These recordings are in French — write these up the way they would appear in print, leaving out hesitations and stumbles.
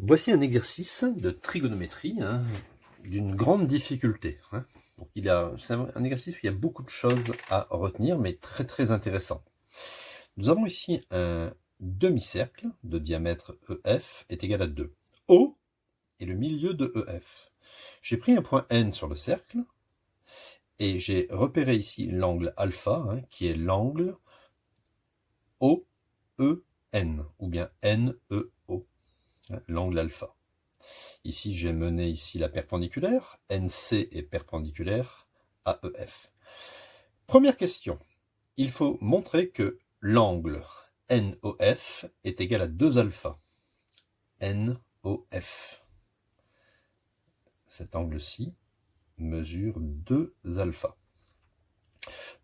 Voici un exercice de trigonométrie d'une grande difficulté. Donc c'est un exercice où il y a beaucoup de choses à retenir, mais très très intéressant. Nous avons ici un demi-cercle de diamètre EF est égal à 2. O est le milieu de EF. J'ai pris un point N sur le cercle et j'ai repéré ici l'angle alpha, qui est l'angle OEN, ou bien NEO, l'angle alpha. Ici, j'ai mené ici la perpendiculaire. NC est perpendiculaire à EF. Première question. Il faut montrer que l'angle NOF est égal à 2 alpha. NOF. Cet angle-ci mesure 2 alpha.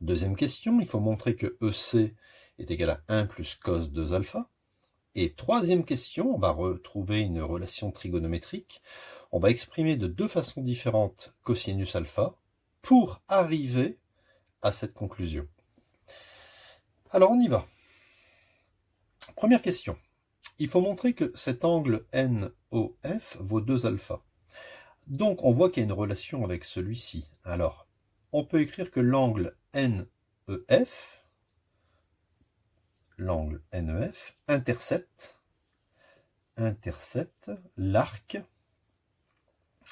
Deuxième question, il faut montrer que EC est égal à 1 plus cos 2 alpha. Et troisième question, on va retrouver une relation trigonométrique. On va exprimer de deux façons différentes cosinus alpha pour arriver à cette conclusion. Alors on y va. Première question. Il faut montrer que cet angle NOF vaut 2 alpha. Donc on voit qu'il y a une relation avec celui-ci. Alors on peut écrire que l'angle NEF intercepte l'arc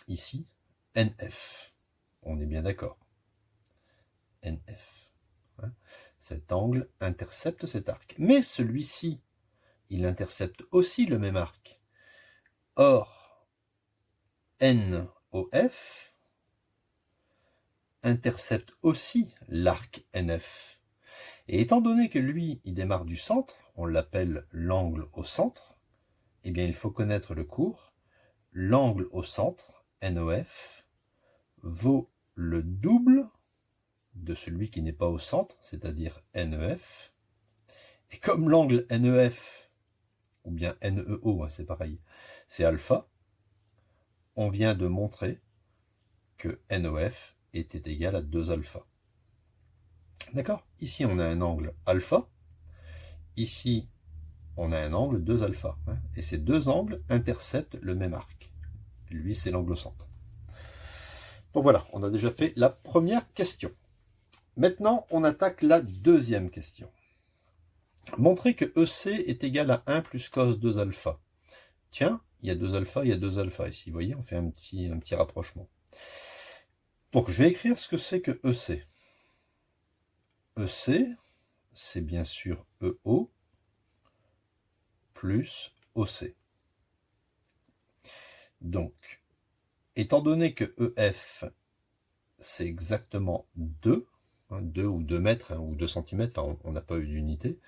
ici NF. On est bien d'accord. NF. Cet angle intercepte cet arc. Mais celui-ci, il intercepte aussi le même arc. Or, NOF intercepte aussi l'arc NF. Et étant donné que lui, il démarre du centre, on l'appelle l'angle au centre, eh bien il faut connaître le cours. L'angle au centre, NOF, vaut le double de celui qui n'est pas au centre, c'est-à-dire NEF. Et comme l'angle NEF, ou bien NEO, c'est pareil, c'est alpha, on vient de montrer que NOF était égal à 2 alpha. D'accord? Ici, on a un angle alpha. Ici, on a un angle 2 alpha. Et ces deux angles interceptent le même arc. Lui, c'est l'angle au centre. Donc voilà, on a déjà fait la première question. Maintenant, on attaque la deuxième question. Montrer que EC est égal à 1 plus cos 2 alpha. Tiens, il y a 2 alpha, il y a 2 alpha ici. Vous voyez, on fait un petit rapprochement. Donc, je vais écrire ce que c'est que EC. EC, c'est bien sûr EO plus OC. Donc, étant donné que EF, c'est exactement 2, 2 ou 2 mètres ou 2 cm, enfin, on n'a pas eu d'unité.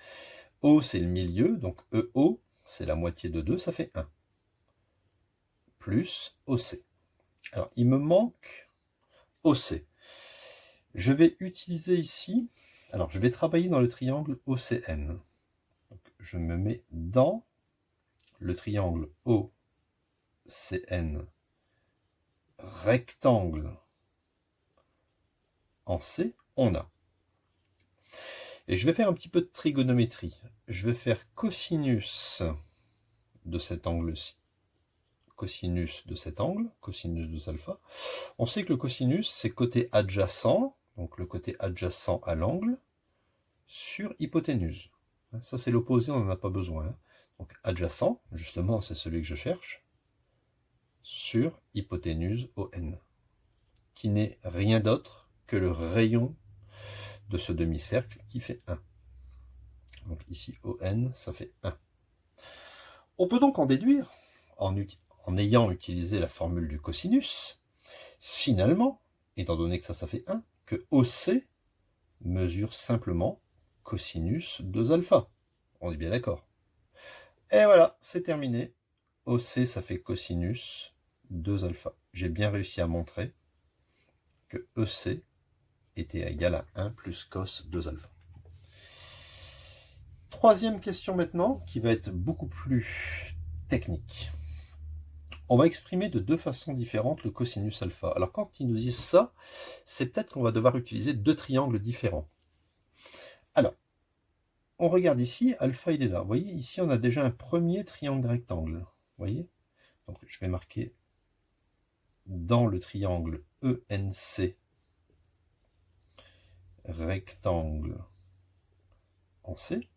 O, c'est le milieu, donc EO, c'est la moitié de 2, ça fait 1. Plus OC. Alors, il me manque OC. Je vais utiliser ici, alors je vais travailler dans le triangle OCN. Donc, je me mets dans le triangle OCN rectangle en C, on a. Et je vais faire un petit peu de trigonométrie. Je vais faire cosinus de cet angle-ci. Cosinus de cet angle, cosinus de alpha. On sait que le cosinus, c'est côté adjacent, donc le côté adjacent à l'angle, sur hypoténuse. Ça, c'est l'opposé, on n'en a pas besoin. Donc adjacent, justement, c'est celui que je cherche, sur hypoténuse ON, qui n'est rien d'autre que le rayon de ce demi-cercle qui fait 1. Donc ici, ON, ça fait 1. On peut donc en déduire, en ayant utilisé la formule du cosinus, finalement, étant donné que ça fait 1, que OC mesure simplement cosinus 2 alpha. On est bien d'accord. Et voilà, c'est terminé. OC, ça fait cosinus 2 alpha. J'ai bien réussi à montrer que EC était égal à 1 plus cos 2 alpha. Troisième question maintenant, qui va être beaucoup plus technique. On va exprimer de deux façons différentes le cosinus alpha. Alors quand ils nous disent ça, c'est peut-être qu'on va devoir utiliser deux triangles différents. Alors, on regarde ici, alpha il est là. Vous voyez, ici on a déjà un premier triangle rectangle. Vous voyez, Donc je vais marquer dans le triangle ENC, rectangle en C,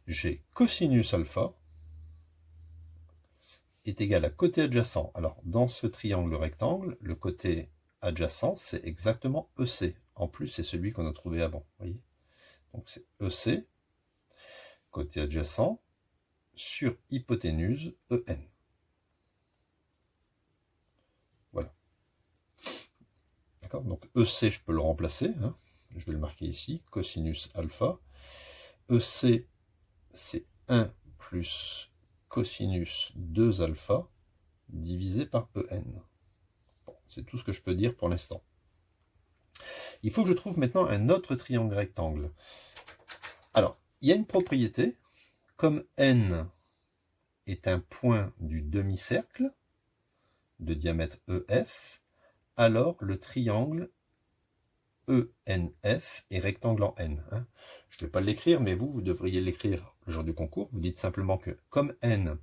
j'ai cosinus alpha est égal à côté adjacent. Alors, dans ce triangle rectangle, le côté adjacent, c'est exactement EC. En plus, c'est celui qu'on a trouvé avant. Voyez, donc, c'est EC, côté adjacent, sur hypoténuse EN. Voilà. D'accord. Donc, EC, je peux le remplacer. Hein. Je vais le marquer ici, cosinus alpha. EC, c'est 1 plus cosinus 2 alpha divisé par EN. Bon, c'est tout ce que je peux dire pour l'instant. Il faut que je trouve maintenant un autre triangle rectangle. Alors, il y a une propriété, comme N est un point du demi-cercle de diamètre EF, alors le triangle ENF est rectangle en N. Hein. Je ne vais pas l'écrire, mais vous devriez l'écrire le jour du concours. Vous dites simplement que comme N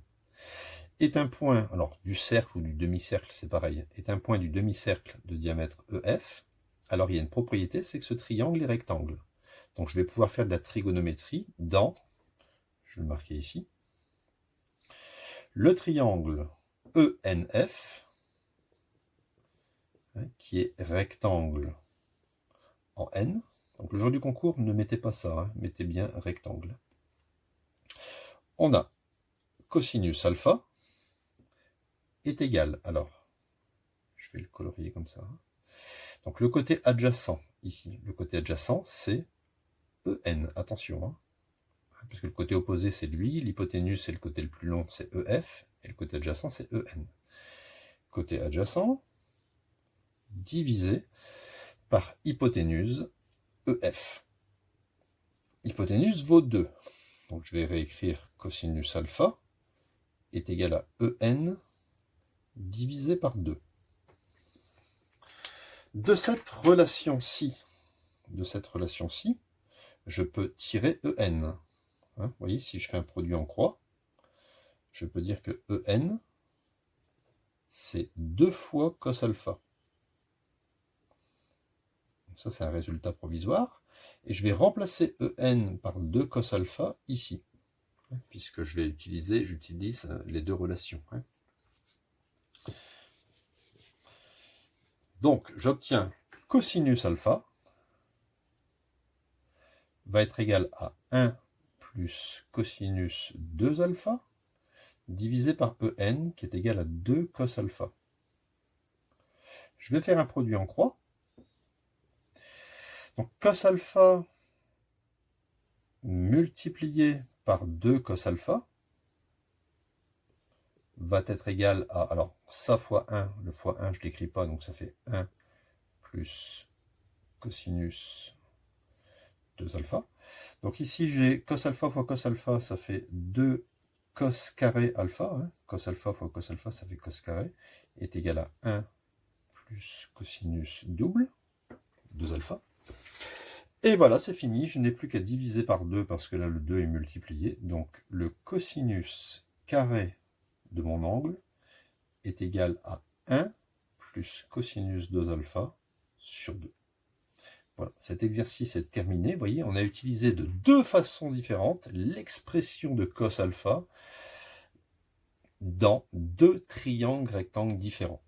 est un point, alors du cercle ou du demi-cercle, c'est pareil, est un point du demi-cercle de diamètre EF, alors il y a une propriété, c'est que ce triangle est rectangle. Donc je vais pouvoir faire de la trigonométrie dans, je vais le marquer ici, le triangle ENF, hein, qui est rectangle en N. Donc le jour du concours, ne mettez pas ça, hein, mettez bien rectangle. On a cosinus alpha est égal, alors, je vais le colorier comme ça. Hein. Donc le côté adjacent, ici, le côté adjacent, c'est EN, attention, hein, puisque le côté opposé, c'est lui, l'hypoténuse, c'est le côté le plus long, c'est EF, et le côté adjacent, c'est EN. Côté adjacent, divisé par hypoténuse, EF. Hypoténuse vaut 2. Donc je vais réécrire cosinus alpha est égal à EN divisé par 2. De cette relation-ci, je peux tirer EN. Hein, vous voyez, si je fais un produit en croix, je peux dire que EN, c'est 2 fois cos alpha. Ça, c'est un résultat provisoire. Et je vais remplacer EN par 2 cos alpha ici, puisque j'utilise les deux relations. Hein. Donc, j'obtiens cosinus alpha va être égal à 1 plus cosinus 2 alpha divisé par EN qui est égal à 2 cos alpha. Je vais faire un produit en croix. Donc cos alpha multiplié par 2 cos alpha va être égal à, alors ça fois 1, le fois 1 je ne l'écris pas, donc ça fait 1 plus cosinus 2 alpha. Donc ici j'ai cos alpha fois cos alpha, ça fait 2 cos carré alpha, hein. Cos alpha fois cos alpha, ça fait cos carré, est égal à 1 plus cosinus double, 2 alpha. Et voilà, c'est fini, je n'ai plus qu'à diviser par 2 parce que là le 2 est multiplié. Donc le cosinus carré de mon angle est égal à 1 plus cosinus 2 alpha sur 2. Voilà, cet exercice est terminé. Vous voyez, on a utilisé de deux façons différentes l'expression de cos alpha dans deux triangles rectangles différents.